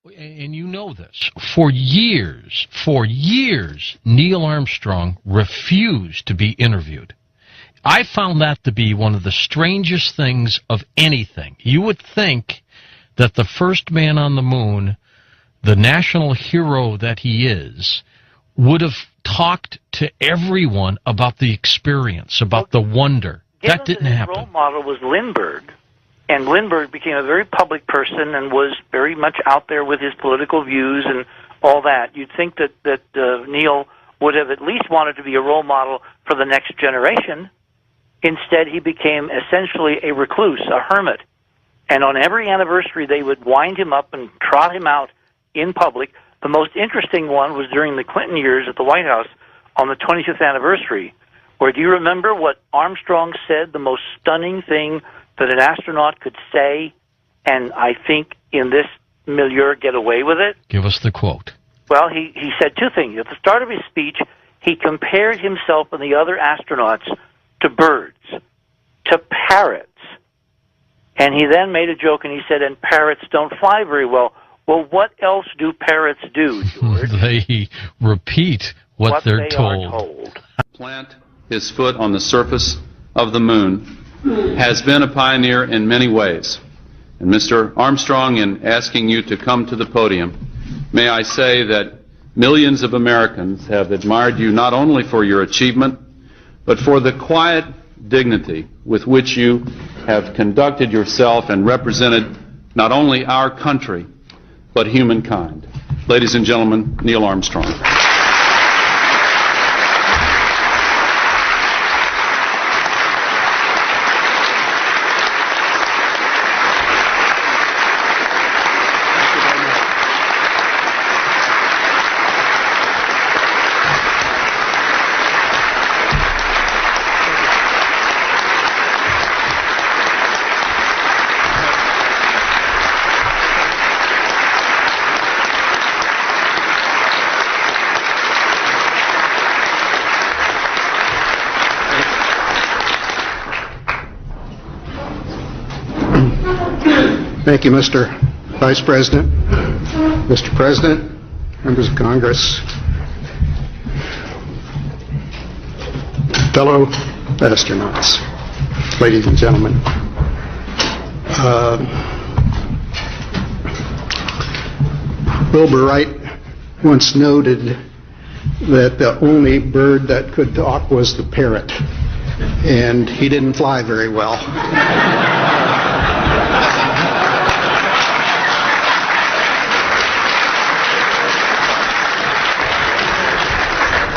And you know this, for years, Neil Armstrong refused to be interviewed. I found that to be one of the strangest things of anything. You would think that the first man on the moon, the national hero that he is, would have talked to everyone about the experience, about the wonder. That didn't happen. His role model was Lindbergh. And Lindbergh became a very public person and was very much out there with his political views and all that. You'd think that Neil would have at least wanted to be a role model for the next generation. Instead, he became essentially a recluse, a hermit. And on every anniversary, they would wind him up and trot him out in public. The most interesting one was during the Clinton years at the White House on the 25th anniversary, where, do you remember what Armstrong said, the most stunning thing that an astronaut could say, and I think in this milieu get away with it? Give us the quote. Well, he said two things. At the start of his speech, he compared himself and the other astronauts to birds, to parrots. And he then made a joke and he said, and parrots don't fly very well. Well, what else do parrots do, George? They repeat what they're told. Plant his foot on the surface of the moon has been a pioneer in many ways. And Mr. Armstrong, in asking you to come to the podium, may I say that millions of Americans have admired you not only for your achievement, but for the quiet dignity with which you have conducted yourself and represented not only our country, but humankind. Ladies and gentlemen, Neil Armstrong. Thank you, Mr. Vice President, Mr. President, members of Congress, fellow astronauts, ladies and gentlemen. Wilbur Wright once noted that the only bird that could talk was the parrot, and he didn't fly very well.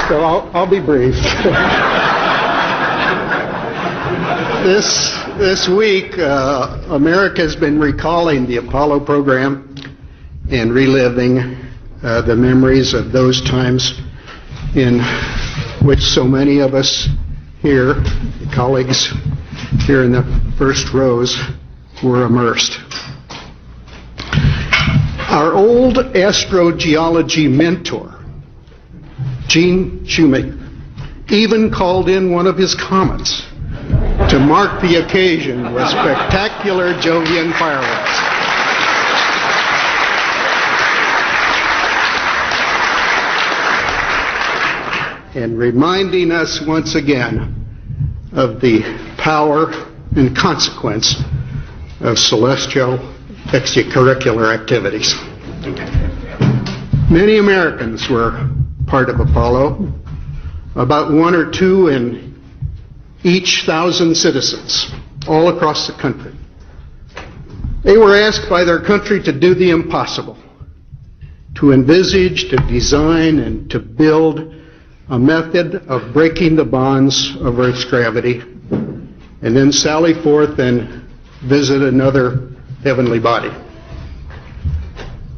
So I'll be brief. This week, America has been recalling the Apollo program and reliving the memories of those times in which so many of us here, colleagues here in the first rows, were immersed. Our old astrogeology mentor, Gene Shoemaker, even called in one of his comets to mark the occasion with spectacular Jovian fireworks. And reminding us once again of the power and consequence of celestial extracurricular activities. Many Americans were part of Apollo, about 1 or 2 in each 1,000 citizens, all across the country. They were asked by their country to do the impossible, to envisage, to design, and to build a method of breaking the bonds of Earth's gravity, and then sally forth and visit another heavenly body.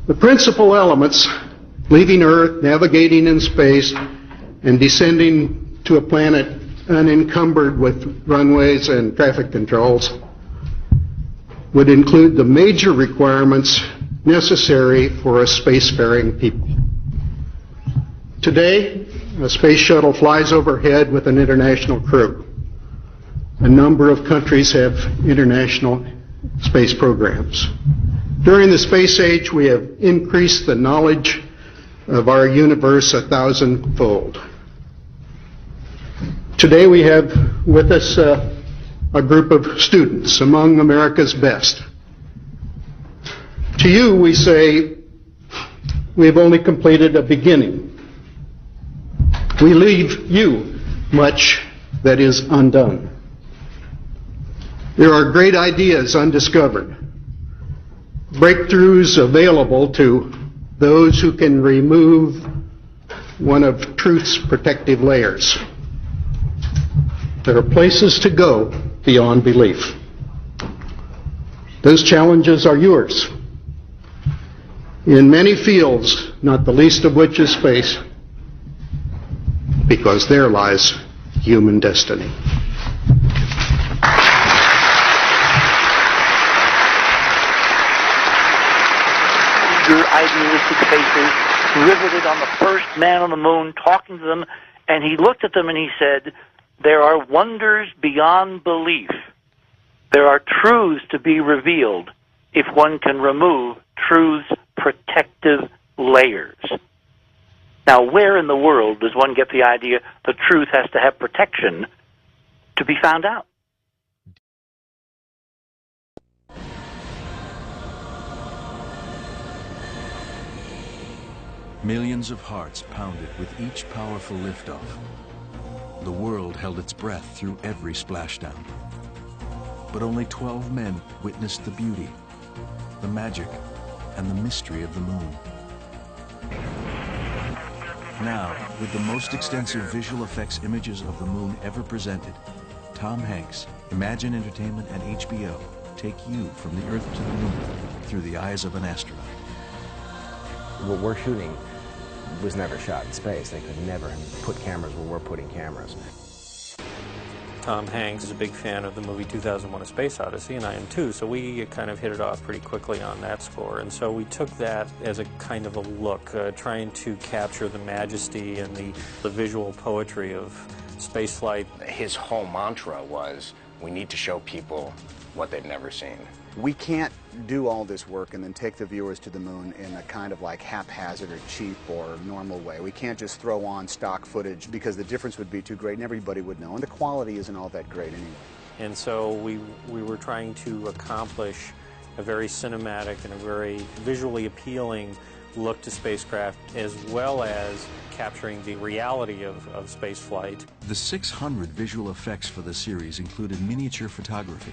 The principal elements, leaving Earth, navigating in space, and descending to a planet unencumbered with runways and traffic controls, would include the major requirements necessary for a spacefaring people. Today, a space shuttle flies overhead with an international crew. A number of countries have international space programs. During the space age, we have increased the knowledge of our universe 1,000-fold. Today we have with us a group of students among America's best. To you, we say, we've only completed a beginning. We leave you much that is undone. There are great ideas undiscovered, breakthroughs available to those who can remove one of truth's protective layers. There are places to go beyond belief. Those challenges are yours. In many fields, not the least of which is space, because there lies human destiny. Your idealistic faces riveted on the first man on the moon, talking to them, and he looked at them and he said, "There are wonders beyond belief. There are truths to be revealed if one can remove truth's protective layers." Now, where in the world does one get the idea the truth has to have protection to be found out? Millions of hearts pounded with each powerful liftoff. The world held its breath through every splashdown. But only 12 men witnessed the beauty, the magic, and the mystery of the moon. Now, with the most extensive visual effects images of the moon ever presented, Tom Hanks, Imagine Entertainment, and HBO take you from the Earth to the moon through the eyes of an astronaut. What we're shooting was never shot in space. They could never put cameras where we're putting cameras. Tom Hanks is a big fan of the movie 2001: A Space Odyssey, and I am too, so we kind of hit it off pretty quickly on that score. And so we took that as a kind of a look, trying to capture the majesty and the visual poetry of spaceflight. His whole mantra was, we need to show people what they've never seen. We can't do all this work and then take the viewers to the moon in a kind of like haphazard or cheap or normal way. We can't just throw on stock footage because the difference would be too great and everybody would know. And the quality isn't all that great anyway. And so we were trying to accomplish a very cinematic and a very visually appealing look to spacecraft, as well as capturing the reality of space flight. The 600 visual effects for the series included miniature photography,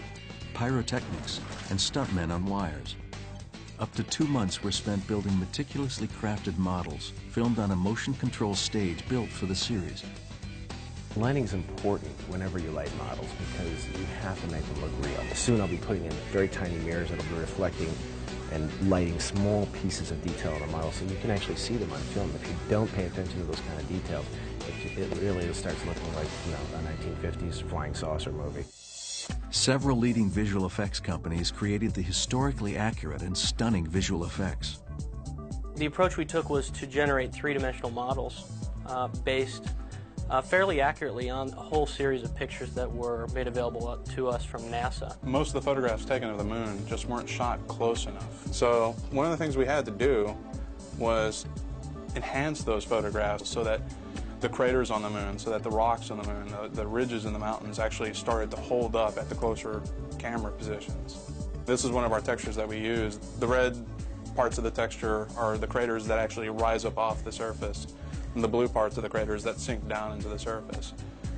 pyrotechnics, and stuntmen on wires. Up to 2 months were spent building meticulously crafted models, filmed on a motion control stage built for the series. Lighting's important whenever you light models because you have to make them look real. Soon I'll be putting in very tiny mirrors that'll be reflecting and lighting small pieces of detail on the model so you can actually see them on film. If you don't pay attention to those kind of details, it really starts looking like, you know, a 1950s flying saucer movie. Several leading visual effects companies created the historically accurate and stunning visual effects. The approach we took was to generate three-dimensional models based fairly accurately on a whole series of pictures that were made available to us from NASA. Most of the photographs taken of the moon just weren't shot close enough. So one of the things we had to do was enhance those photographs so that the craters on the moon, so that the rocks on the moon, the ridges in the mountains actually started to hold up at the closer camera positions. This is one of our textures that we use. The red parts of the texture are the craters that actually rise up off the surface, and the blue parts of the craters that sink down into the surface.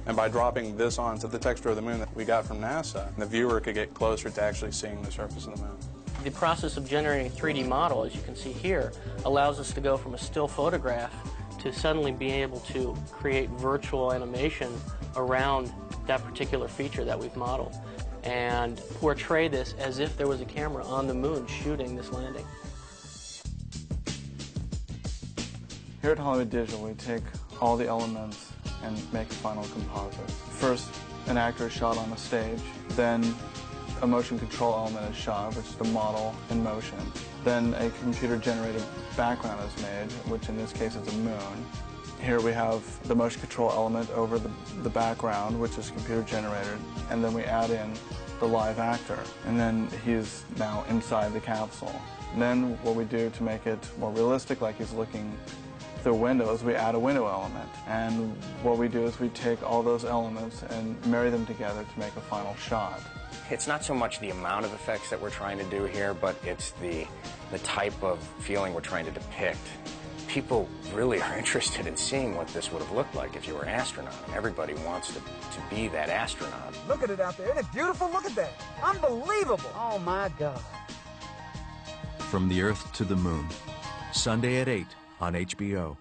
And by dropping this onto the texture of the moon that we got from NASA, the viewer could get closer to actually seeing the surface of the moon. The process of generating a 3D model, as you can see here, allows us to go from a still photograph to suddenly being able to create virtual animation around that particular feature that we've modeled and portray this as if there was a camera on the moon shooting this landing. Here at Hollywood Digital, we take all the elements and make a final composite. First, an actor is shot on a stage, then a motion control element is shot, which is the model in motion. Then a computer-generated background is made, which in this case is a moon. Here we have the motion control element over the background, which is computer-generated, and then we add in the live actor, and then he is now inside the capsule. And then what we do to make it more realistic, like he's looking through windows, we add a window element. And what we do is we take all those elements and marry them together to make a final shot. It's not so much the amount of effects that we're trying to do here, but it's the type of feeling we're trying to depict. People really are interested in seeing what this would have looked like if you were an astronaut. Everybody wants to be that astronaut. Look at it out there. Isn't it beautiful? Look at that. Unbelievable. Oh, my God. From the Earth to the Moon, Sunday at 8 on HBO.